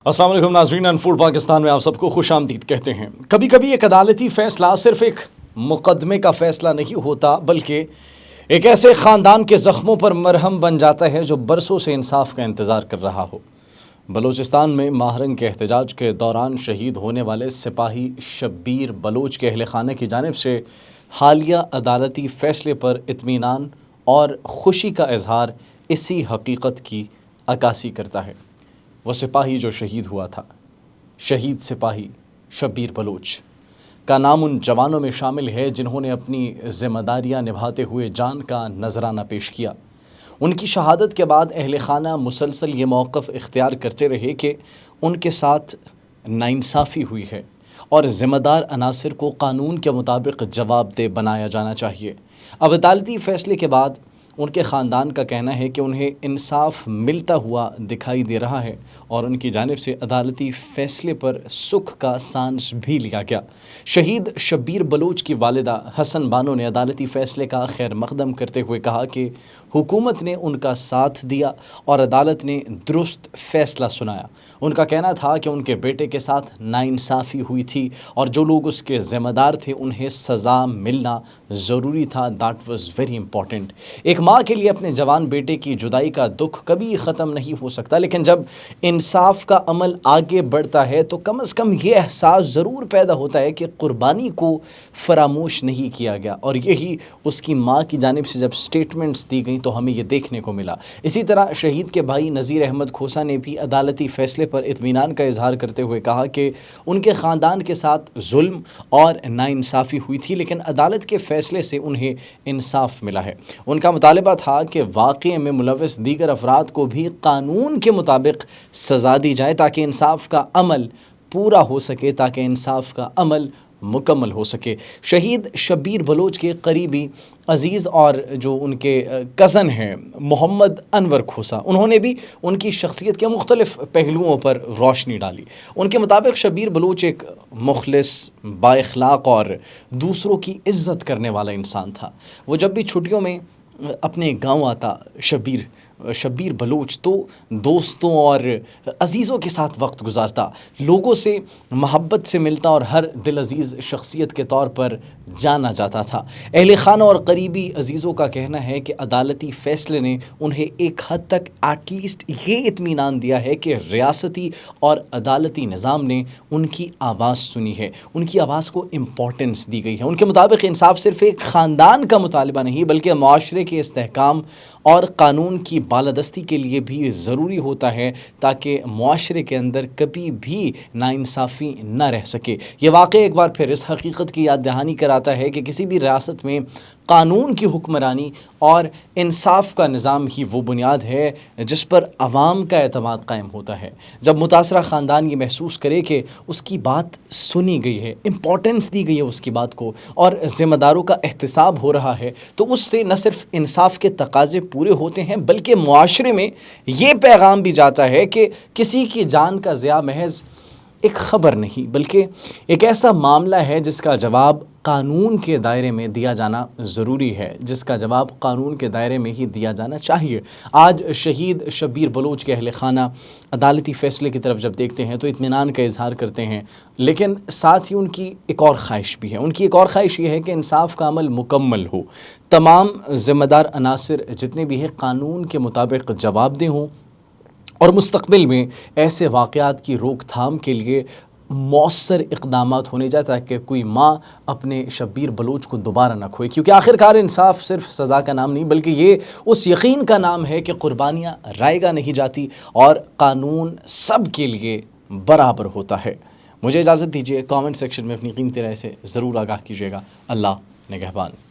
السلام علیکم ناظرین، انفوڈ پاکستان میں آپ سب کو خوش آمدید کہتے ہیں۔ کبھی کبھی ایک عدالتی فیصلہ صرف ایک مقدمے کا فیصلہ نہیں ہوتا، بلکہ ایک ایسے خاندان کے زخموں پر مرہم بن جاتا ہے جو برسوں سے انصاف کا انتظار کر رہا ہو۔ بلوچستان میں ماہرنگ کے احتجاج کے دوران شہید ہونے والے سپاہی شبیر بلوچ کے اہل خانہ کی جانب سے حالیہ عدالتی فیصلے پر اطمینان اور خوشی کا اظہار اسی حقیقت کی عکاسی کرتا ہے۔ وہ سپاہی جو شہید ہوا تھا، شہید سپاہی شبیر بلوچ کا نام ان جوانوں میں شامل ہے جنہوں نے اپنی ذمہ داریاں نبھاتے ہوئے جان کا نذرانہ پیش کیا۔ ان کی شہادت کے بعد اہل خانہ مسلسل یہ موقف اختیار کرتے رہے کہ ان کے ساتھ ناانصافی ہوئی ہے اور ذمہ دار عناصر کو قانون کے مطابق جواب دہ بنایا جانا چاہیے۔ اب عدالتی فیصلے کے بعد ان کے خاندان کا کہنا ہے کہ انہیں انصاف ملتا ہوا دکھائی دے رہا ہے اور ان کی جانب سے عدالتی فیصلے پر سکھ کا سانس بھی لیا گیا۔ شہید شبیر بلوچ کی والدہ حسن بانو نے عدالتی فیصلے کا خیر مقدم کرتے ہوئے کہا کہ حکومت نے ان کا ساتھ دیا اور عدالت نے درست فیصلہ سنایا۔ ان کا کہنا تھا کہ ان کے بیٹے کے ساتھ ناانصافی ہوئی تھی اور جو لوگ اس کے ذمہ دار تھے انہیں سزا ملنا ضروری تھا۔ That was very important. ایک ماں کے لیے اپنے جوان بیٹے کی جدائی کا دکھ کبھی ختم نہیں ہو سکتا، لیکن جب انصاف کا عمل آگے بڑھتا ہے تو کم از کم یہ احساس ضرور پیدا ہوتا ہے کہ قربانی کو فراموش نہیں کیا گیا، اور یہی اس کی ماں کی جانب سے جب سٹیٹمنٹس دی گئیں تو ہمیں یہ دیکھنے کو ملا۔ اسی طرح شہید کے بھائی نذیر احمد کھوسا نے بھی عدالتی فیصلے پر اطمینان کا اظہار کرتے ہوئے کہا کہ ان کے خاندان کے ساتھ ظلم اور ناانصافی ہوئی تھی، لیکن عدالت کے فیصلے سے انہیں انصاف ملا ہے۔ ان کا مطالبہ تھا کہ واقعے میں ملوث دیگر افراد کو بھی قانون کے مطابق سزا دی جائے تاکہ انصاف کا عمل پورا ہو سکے، تاکہ انصاف کا عمل مکمل ہو سکے۔ شہید شبیر بلوچ کے قریبی عزیز اور جو ان کے کزن ہیں محمد انور کھوسا، انہوں نے بھی ان کی شخصیت کے مختلف پہلوؤں پر روشنی ڈالی۔ ان کے مطابق شبیر بلوچ ایک مخلص، با اخلاق اور دوسروں کی عزت کرنے والا انسان تھا۔ وہ جب بھی چھٹیوں میں اپنے گاؤں آتا شبیر بلوچ تو دوستوں اور عزیزوں کے ساتھ وقت گزارتا، لوگوں سے محبت سے ملتا اور ہر دل عزیز شخصیت کے طور پر جانا جاتا تھا۔ اہل خانہ اور قریبی عزیزوں کا کہنا ہے کہ عدالتی فیصلے نے انہیں ایک حد تک ایٹ لیسٹ یہ اطمینان دیا ہے کہ ریاستی اور عدالتی نظام نے ان کی آواز سنی ہے، ان کی آواز کو امپورٹنس دی گئی ہے۔ ان کے مطابق انصاف صرف ایک خاندان کا مطالبہ نہیں بلکہ معاشرے کے استحکام اور قانون کی بالادستی کے لیے بھی ضروری ہوتا ہے، تاکہ معاشرے کے اندر کبھی بھی ناانصافی نہ رہ سکے۔ یہ واقعہ ایک بار پھر اس حقیقت کی یاد دہانی کراتا ہے کہ کسی بھی ریاست میں قانون کی حکمرانی اور انصاف کا نظام ہی وہ بنیاد ہے جس پر عوام کا اعتماد قائم ہوتا ہے۔ جب متاثرہ خاندان یہ محسوس کرے کہ اس کی بات سنی گئی ہے، امپورٹنس دی گئی ہے اس کی بات کو، اور ذمہ داروں کا احتساب ہو رہا ہے، تو اس سے نہ صرف انصاف کے تقاضے پورے ہوتے ہیں بلکہ معاشرے میں یہ پیغام بھی جاتا ہے کہ کسی کی جان کا ضیاع محض ایک خبر نہیں بلکہ ایک ایسا معاملہ ہے جس کا جواب قانون کے دائرے میں دیا جانا ضروری ہے، جس کا جواب قانون کے دائرے میں ہی دیا جانا چاہیے۔ آج شہید شبیر بلوچ کے اہل خانہ عدالتی فیصلے کی طرف جب دیکھتے ہیں تو اطمینان کا اظہار کرتے ہیں، لیکن ساتھ ہی ان کی ایک اور خواہش بھی ہے۔ ان کی ایک اور خواہش یہ ہے کہ انصاف کا عمل مکمل ہو، تمام ذمہ دار عناصر جتنے بھی ہیں قانون کے مطابق جواب دہ ہوں، اور مستقبل میں ایسے واقعات کی روک تھام کے لیے مؤثر اقدامات ہونے جائے تاکہ کوئی ماں اپنے شبیر بلوچ کو دوبارہ نہ کھوئے، کیونکہ آخرکار انصاف صرف سزا کا نام نہیں بلکہ یہ اس یقین کا نام ہے کہ قربانیاں رائے گاہ نہیں جاتی اور قانون سب کے لیے برابر ہوتا ہے۔ مجھے اجازت دیجیے، کامنٹ سیکشن میں اپنی قیمتی رائے سے ضرور آگاہ کیجیے گا۔ اللہ نگہبان۔